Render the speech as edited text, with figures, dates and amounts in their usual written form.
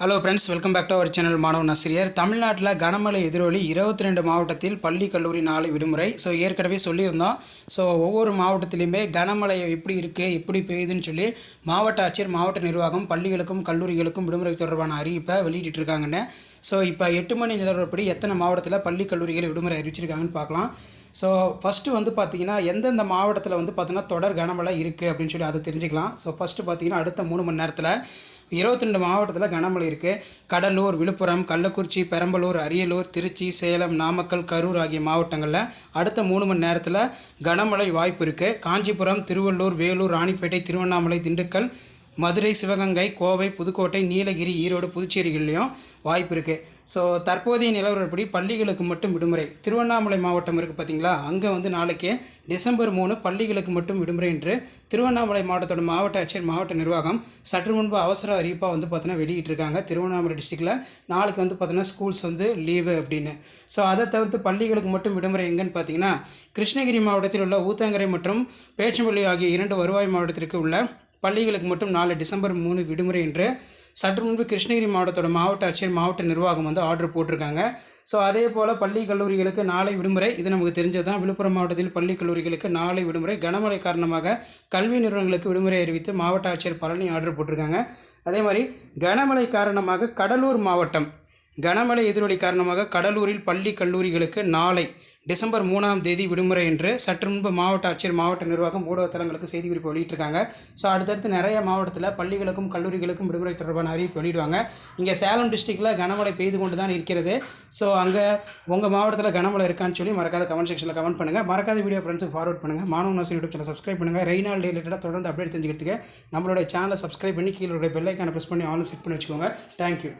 Hello friends, welcome back to our channel. மாணவன் ஆசிரியர். தமிழ்நாட்டில் கனமழை எதிரொலி 22 மாவட்டத்தில் பள்ளி கல்லூரி நாளை விடுமுறை. ஏற்கனவே சொல்லியிருந்தோம். ஒவ்வொரு மாவட்டத்திலையுமே கனமழை எப்படி இருக்குது, எப்படி பெய்யுதுன்னு சொல்லி மாவட்ட ஆட்சியர், மாவட்ட நிர்வாகம் பள்ளிகளுக்கும் கல்லூரிகளுக்கும் விடுமுறை தொடர்பான அறிவிப்பை வெளியிட்டு இருக்காங்கன்னு. இப்போ 8 மணி நிலவரப்படி எத்தனை மாவட்டத்தில் பள்ளி கல்லூரிகள் விடுமுறை அறிவிச்சிருக்காங்கன்னு பார்க்கலாம். ஃபஸ்ட்டு பார்த்தீங்கன்னா எந்தெந்த மாவட்டத்தில் பார்த்தீங்கன்னா தொடர் கனமழை இருக்குது அப்படின்னு சொல்லி அதை தெரிஞ்சுக்கலாம். ஃபஸ்ட்டு பார்த்தீங்கன்னா அடுத்த 3 மணி நேரத்தில் 22 மாவட்டத்தில் கனமழை இருக்குது. கடலூர், விழுப்புரம், கள்ளக்குறிச்சி, பெரம்பலூர், அரியலூர், திருச்சி, சேலம், நாமக்கல், கரூர் ஆகிய மாவட்டங்களில் அடுத்த 3 மணி நேரத்தில் கனமழை வாய்ப்பு இருக்குது. காஞ்சிபுரம், திருவள்ளூர், வேலூர், ராணிப்பேட்டை, திருவண்ணாமலை, திண்டுக்கல், மதுரை, சிவகங்கை, கோவை, புதுக்கோட்டை, நீலகிரி, ஈரோடு, புதுச்சேரிகள்லையும் வாய்ப்பு இருக்குது. தற்போதைய நிலவரப்படி பள்ளிகளுக்கு மட்டும் விடுமுறை. திருவண்ணாமலை மாவட்டம் இருக்குது பார்த்திங்களா, அங்கே நாளைக்கு டிசம்பர் 3 பள்ளிகளுக்கு மட்டும் விடுமுறை என்று திருவண்ணாமலை மாவட்டத்தோட மாவட்ட ஆட்சியர், மாவட்ட நிர்வாகம் சற்று முன்பு அவசர அறிவிப்பாக பார்த்தீங்கன்னா வெளியிட்டிருக்காங்க. திருவண்ணாமலை டிஸ்ட்ரிக்டில் நாளைக்கு பார்த்தீங்கன்னா ஸ்கூல்ஸ் லீவு அப்படின்னு. அதை தவிர்த்து பள்ளிகளுக்கு மட்டும் விடுமுறை எங்கன்னு பார்த்தீங்கன்னா கிருஷ்ணகிரி மாவட்டத்தில் உள்ள ஊத்தங்கரை மற்றும் பேச்சம்பள்ளி ஆகிய 2 வருவாய் மாவட்டத்திற்கு உள்ள பள்ளிகளுக்கு மட்டும் நாளை டிசம்பர் 3 விடுமுறை என்று சற்று முன்பு கிருஷ்ணகிரி மாவட்டத்தோட மாவட்ட ஆட்சியர், மாவட்ட நிர்வாகம் ஆர்டர் போட்டிருக்காங்க. அதே போல் பள்ளி கல்லூரிகளுக்கு நாளை விடுமுறை. இது நமக்கு தெரிஞ்சது தான். விழுப்புரம் மாவட்டத்தில் பள்ளி கல்லூரிகளுக்கு நாளை விடுமுறை. கனமழை காரணமாக கல்வி நிறுவனங்களுக்கு விடுமுறை அறிவித்து மாவட்ட ஆட்சியர் பழனி ஆர்டர் போட்டிருக்காங்க. அதே மாதிரி கனமழை காரணமாக கடலூர் மாவட்டம் கனமழை எதிரொலி காரணமாக கடலூரில் பள்ளி கல்லூரிகளுக்கு நாளை டிசம்பர் 3ஆம் தேதி விடுமுறை என்று சற்று முன்பு மாவட்ட ஆட்சியர், மாவட்ட நிர்வாகம் ஊடகத்தலங்களுக்கு செய்திக்குறிப்பு வெளியிட்டிருக்காங்க. அடுத்தடுத்து நிறைய மாவட்டத்தில் பள்ளிகளுக்கும் கல்லூரிகளுக்கும் விடுமுறை தொடர்பான அறிவிப்பு வெளியிடுவாங்க. இங்கே சேலம் டிஸ்ட்ரிக்டில் கனமழை பெய்து கொண்டு தான் இருக்கிறது. அங்கே உங்கள் மாவட்டத்தில் கனமழை இருக்கான்னு சொல்லி மறக்காத கமெண்ட் செக்ஷனில் கமெண்ட் பண்ணுங்கள். மறக்காத வீடியோ ஃப்ரெண்ட்ஸுக்கு ஃபார்வர்ட் பண்ணுங்கள். மாணவன் ஆசிரியர் யூடியூப் சேனல் சப்ஸ்கிரைப் பண்ணுங்கள். ரெய்னால் டே ரிலேட்டடாக தொடர்ந்து அப்டேட் தெரிஞ்சுக்கிறதுக்கு நம்மளோட சேனலை சப்ஸ்கிரைப் பண்ணி கீழே பெல் ஐக்கானை ப்ரெஸ் பண்ணி ஆன் செட் பண்ணி வச்சுக்கோங்க. தேங்க்யூ.